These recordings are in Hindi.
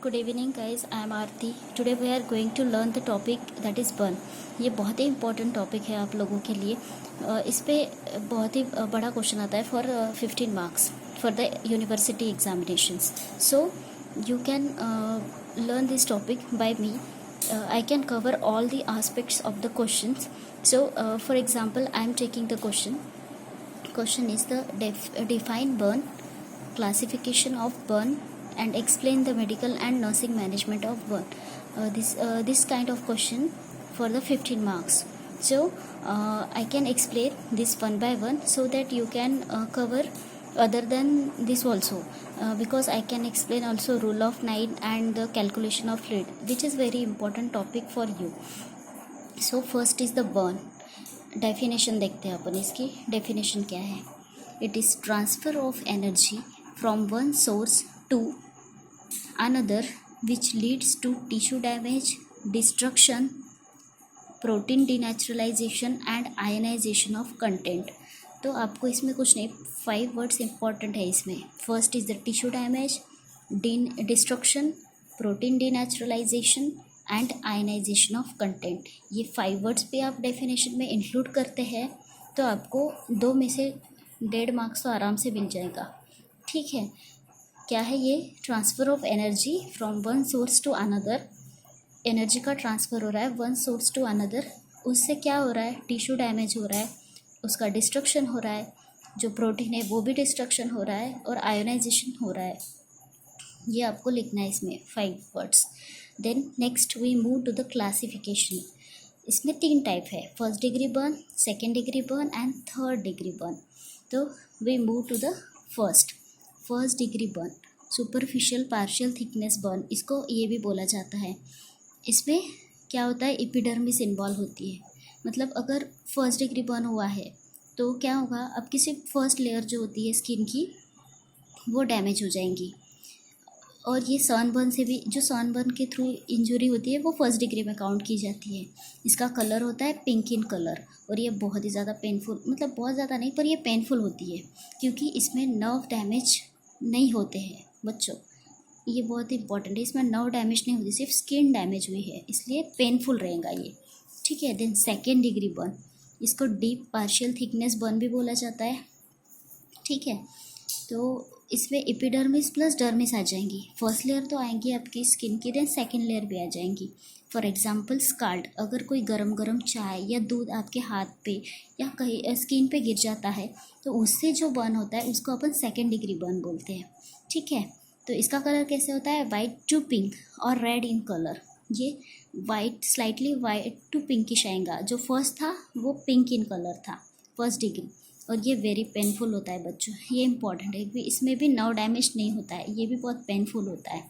Good evening guys, I am Aarti. Today we are going to learn the topic that is burn. ये बहुत ही important topic है आप लोगों के लिए. इस पे बहुत ही बड़ा क्वेश्चन आता है for 15 marks for the university examinations. So you can learn this topic by me. I can cover all the aspects of the questions. So for example, I am taking the question. Question is the define burn, classification of burn, and explain the medical and nursing management of burn. This kind of question for the 15 marks. So I can explain this one by one so that you can cover other than this also, because I can explain also rule of 9 and the calculation of fluid, which is very important topic for you. So first is the burn. Definition देखते हैं अपन. इसकी डेफिनेशन क्या है. It is transfer of energy from one source to another which leads to tissue damage, destruction, protein denaturalization and ionization of content. तो आपको इसमें कुछ नहीं, 5 वर्ड्स इंपॉर्टेंट है इसमें. First is the tissue damage, destruction, protein denaturalization and ionization of content. ये 5 वर्ड्स पे आप डेफिनेशन में इंक्लूड करते हैं तो आपको 2 में से 1.5 मार्क्स तो आराम से मिल जाएगा. ठीक है. क्या है ये? Transfer of energy from one source to another. Energy का ट्रांसफ़र हो रहा है वन सोर्स टू अनदर. उससे क्या हो रहा है? टिश्यू डैमेज हो रहा है, उसका डिस्ट्रक्शन हो रहा है, जो प्रोटीन है वो भी डिस्ट्रक्शन हो रहा है, और आयोनाइजेशन हो रहा है. ये आपको लिखना है इसमें 5 words. Then next we move to the classification. इसमें 3 टाइप है, first degree burn, second degree burn and third degree burn. तो we move to the first degree burn. Superficial partial thickness burn इसको ये भी बोला जाता है. इसमें क्या होता है? एपिडर्मिस इन्वॉल्व होती है. मतलब अगर फर्स्ट डिग्री बर्न हुआ है तो क्या होगा, आपकी सिर्फ फर्स्ट लेयर जो होती है स्किन की वो डैमेज हो जाएंगी. और ये सनबर्न से भी, जो सनबर्न के थ्रू इंजरी होती है वो फर्स्ट डिग्री में काउंट की जाती है. इसका कलर होता है पिंक इन कलर, और ये बहुत ही ज़्यादा पेनफुल, मतलब बहुत ज़्यादा नहीं पर ये पेनफुल होती है क्योंकि इसमें नर्व डैमेज नहीं होते हैं बच्चों. ये बहुत इंपॉर्टेंट है. इसमें नर्व डैमेज नहीं होती, सिर्फ स्किन डैमेज हुई है, इसलिए पेनफुल रहेगा ये. ठीक है. देन सेकेंड डिग्री बर्न, इसको डीप पार्शियल थिकनेस बर्न भी बोला जाता है. ठीक है. तो इसमें एपिडर्मिस प्लस डर्मिस आ जाएंगी. फर्स्ट लेयर तो आएंगी आपकी स्किन की, देन सेकेंड लेयर भी आ जाएंगी. फॉर एग्जांपल स्काल्ड, अगर कोई गरम चाय या दूध आपके हाथ पे या कहीं स्किन पे गिर जाता है तो उससे जो बर्न होता है उसको अपन सेकेंड डिग्री बर्न बोलते हैं. ठीक है. तो इसका कलर कैसे होता है? वाइट टू पिंक और रेड इन कलर. ये white, slightly white to pinkish आएगा. जो फर्स्ट था वो पिंक इन कलर था, फर्स्ट डिग्री. और ये वेरी पेनफुल होता है बच्चों, ये इंपॉर्टेंट है. इसमें भी नर्व डैमेज नहीं होता है, ये भी बहुत पेनफुल होता है.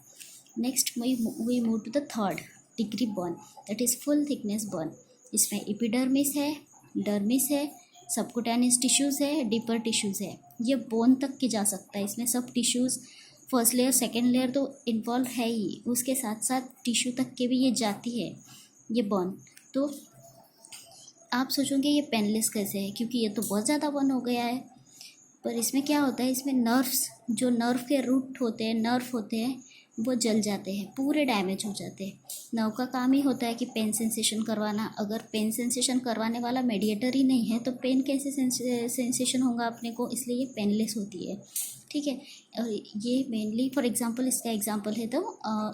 Next we move to the third degree burn, that is full thickness burn. इसमें एपिडर्मिस है, डर्मिस है, सबक्यूटेनियस टिश्यूज़ है, डीपर टिश्यूज़ है. ये बोन तक के जा सकता है. इसमें सब tissues, first layer second layer तो इन्वॉल्व है ही, उसके साथ साथ टिश्यू तक के भी ये जाती है ये बर्न. तो आप सोचोगे ये पेनलेस कैसे है, क्योंकि ये तो बहुत ज़्यादा बर्न हो गया है. पर इसमें क्या होता है, इसमें नर्व्स, जो नर्व के रूट होते हैं, नर्व होते हैं, वो जल जाते हैं, पूरे डैमेज हो जाते हैं. नर्व का काम ही होता है कि पेन सेंसेशन करवाना. अगर पेन सेंसेशन करवाने वाला मेडिएटर ही नहीं है तो पेन कैसे सेंसेशन होगा अपने को, इसलिए ये पेनलेस होती है. ठीक है. ये मेनली फॉर एग्जांपल, इसका एग्जांपल है तो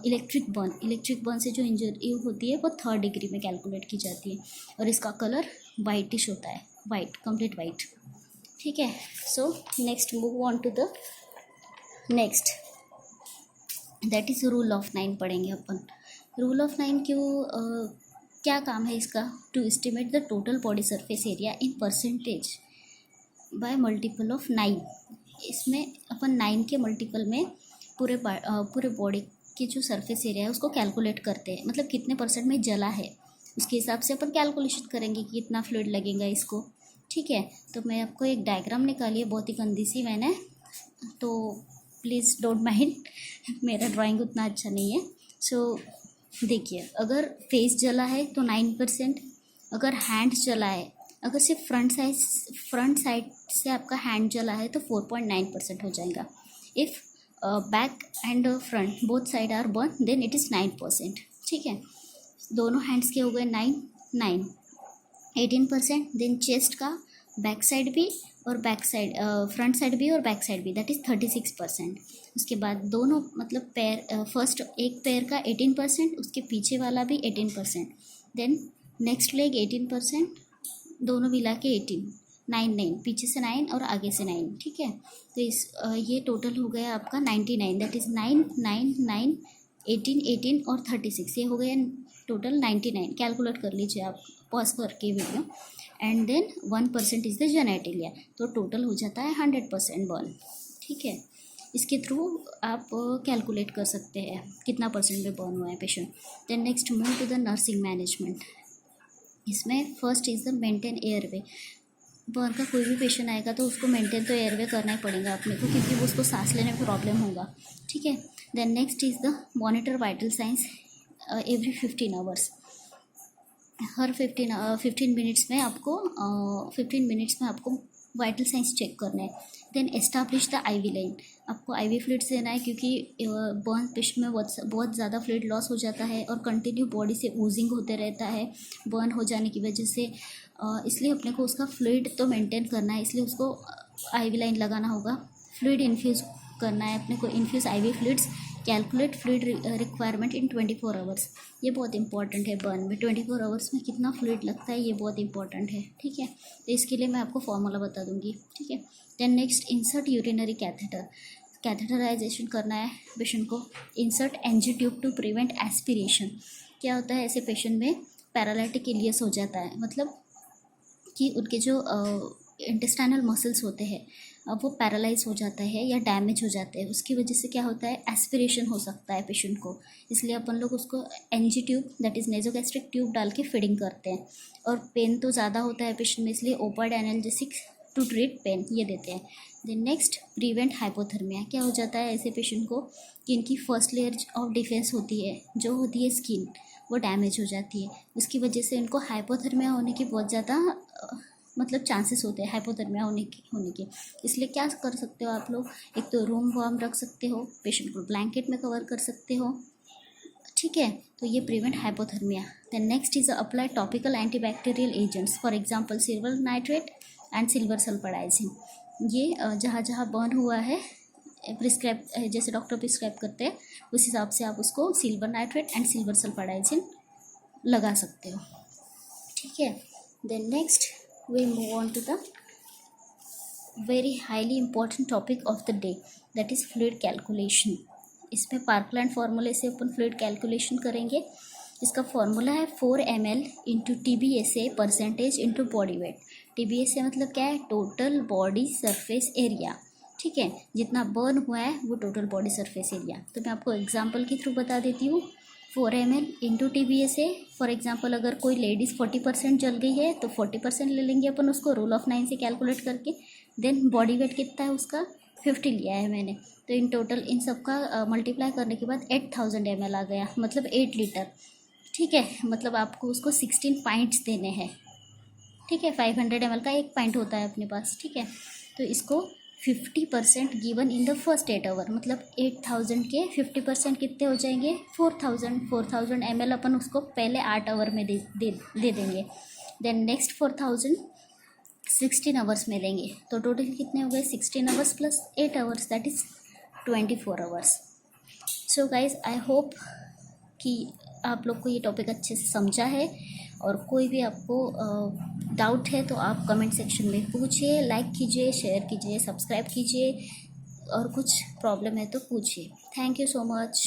इलेक्ट्रिक बर्न से जो इंजरी होती है वो थर्ड डिग्री में कैलकुलेट की जाती है. और इसका कलर वाइटिश होता है, वाइट, कंप्लीट वाइट. ठीक है. So next move on to the next, that is rule of 9 पढ़ेंगे अपन. रूल ऑफ 9 क्यों, क्या काम है इसका? To estimate the total body surface area in percentage by multiple of 9. इसमें अपन 9 के मल्टीपल में पूरे बॉडी की जो सरफेस एरिया है उसको कैलकुलेट करते हैं. मतलब कितने परसेंट में जला है उसके हिसाब से अपन कैलकुलेशन करेंगे कि कितना फ्लूइड लगेगा इसको. ठीक है. तो मैं आपको एक डायग्राम निकाली है, बहुत ही गंदी सी मैंने, तो प्लीज़ डोंट माइंड, मेरा ड्राइंग उतना अच्छा नहीं है. सो देखिए, अगर फेस जला है तो 9%, अगर हैंड जला है, अगर सिर्फ फ्रंट साइड से आपका हैंड जला है तो 4.9% हो जाएगा. If back and front both side are burn then it is 9%. ठीक है, दोनों हैंड्स के हो गए 9 18%. देन चेस्ट का बैक साइड भी और बैक साइड फ्रंट साइड भी और बैक साइड भी दैट इज़ 36%. उसके बाद दोनों मतलब पैर फर्स्ट एक पैर का 18%, उसके पीछे वाला भी 18%. देन नेक्स्ट लेग 18%, दोनों मिला के 9 पीछे से 9 और आगे से 9. ठीक है, तो ये टोटल हो गया आपका 99. दैट इज़ 9 9 9 18 18 और 36. ये हो गया टोटल 99. कैलकुलेट कर लीजिए आप पॉज करके video. And then 1% is the genitalia, तो टोटल हो जाता है 100% बर्न. ठीक है, इसके थ्रू आप कैलकुलेट कर सकते हैं कितना परसेंट में बर्न हुआ है patient. Then next move to the nursing management. इसमें first is the maintain airway. Burn का कोई भी पेशेंट आएगा तो उसको मेंटेन तो एयरवे करना ही पड़ेगा अपने को, क्योंकि वो उसको सांस लेने में प्रॉब्लम होगा. ठीक है, then next is the monitor vital signs every 15 hours. हर 15 मिनट्स में आपको वाइटल साइंस चेक करना है. Then establish the IV line. आपको IV फ्लूइड्स देना है, क्योंकि बर्न पेशेंट में बहुत ज़्यादा फ्लूइड लॉस हो जाता है और कंटिन्यू बॉडी से ओजिंग होते रहता है बर्न हो जाने की वजह से. इसलिए अपने को उसका फ्लूइड तो मेंटेन करना है, इसलिए उसको IV लाइन लगाना होगा. फ्लूइड इन्फ्यूज़ करना है अपने को, infuse IV fluids. Calculate fluid requirement in 24 hours. ये बहुत इंपॉर्टेंट है बर्न में. 24 आवर्स में कितना फ्लूइड लगता है ये बहुत इंपॉर्टेंट है. ठीक है, तो इसके लिए मैं आपको फॉर्मूला बता दूंगी. ठीक है, then next insert urinary catheter. Catheterization करना है पेशेंट को. Insert NG tube to prevent aspiration. क्या होता है ऐसे पेशेंट में पैरालिटिक इलियस हो जाता है, मतलब कि उनके जो इंटेस्टाइनल मसल्स होते हैं वो पैरालाइज हो जाता है या डैमेज हो जाते हैं. उसकी वजह से क्या होता है, एस्पिरेशन हो सकता है पेशेंट को. इसलिए अपन लोग उसको NG tube that is nasogastric tube डाल के फीडिंग करते हैं. और पेन तो ज़्यादा होता है पेशेंट में, इसलिए opioid analgesic to treat pain ये देते हैं. Then next prevent hypothermia. क्या हो जाता है ऐसे पेशेंट को कि इनकी फर्स्ट लेयर ऑफ डिफेंस होती है जो होती है स्किन, वो डैमेज हो जाती है. उसकी वजह से इनको हाइपोथर्मिया होने की बहुत ज़्यादा मतलब चांसेस होते हैं हाइपोथर्मिया होने के. इसलिए क्या कर सकते हो आप लोग, एक तो रूम वार्म रख सकते हो, पेशेंट को ब्लैंकेट में कवर कर सकते हो. ठीक है, तो ये prevent hypothermia. Then next is apply topical antibacterial agents, for example silver nitrate and silver sulfadiazine. ये जहाँ जहाँ बर्न हुआ है प्रिस्क्राइब जैसे डॉक्टर प्रिस्क्राइब करते हैं उस हिसाब से आप उसको silver nitrate and silver sulfadiazine लगा सकते हो. ठीक है, then next we move on to the very highly important topic of the day, that is fluid calculation. इसमें पार्कलैंड फार्मूले से अपन फ्लूइड कैलकुलेशन करेंगे. इसका फार्मूला है 4 ml into TBSA percentage into body weight. TBSA मतलब क्या है, टोटल बॉडी सरफेस एरिया. ठीक है, जितना बर्न हुआ है वो टोटल बॉडी सरफेस एरिया. तो मैं आपको एग्जांपल के थ्रू बता देती हूँ. 4 ml into TBSA. For example अगर कोई लेडीज़ 40% जल गई है तो 40% ले लेंगे अपन उसको रूल ऑफ 9 से कैलकुलेट करके. देन बॉडी वेट कितना है उसका 50 लिया है मैंने, तो इन टोटल इन सब का मल्टीप्लाई करने के बाद 8000 ml आ गया, मतलब 8 लीटर. ठीक है, मतलब आपको उसको 16 पॉइंट्स देने हैं. ठीक है, 500 ml का एक पॉइंट होता है अपने पास. ठीक है, तो इसको 50% given in the first 8 hour, मतलब 8000 के 50% कितने हो जाएंगे 4000 ml अपन उसको पहले 8 आवर में दे देंगे. देन नेक्स्ट 4000 16 आवर्स में देंगे, तो टोटल कितने हो गए 16 hours plus 8 hours that is 24 hours. So guys I hope कि आप लोग को ये टॉपिक अच्छे से समझा है. और कोई भी आपको डाउट है तो आप कमेंट सेक्शन में पूछिए, लाइक कीजिए, शेयर कीजिए, सब्सक्राइब कीजिए, और कुछ प्रॉब्लम है तो पूछिए. Thank you so much.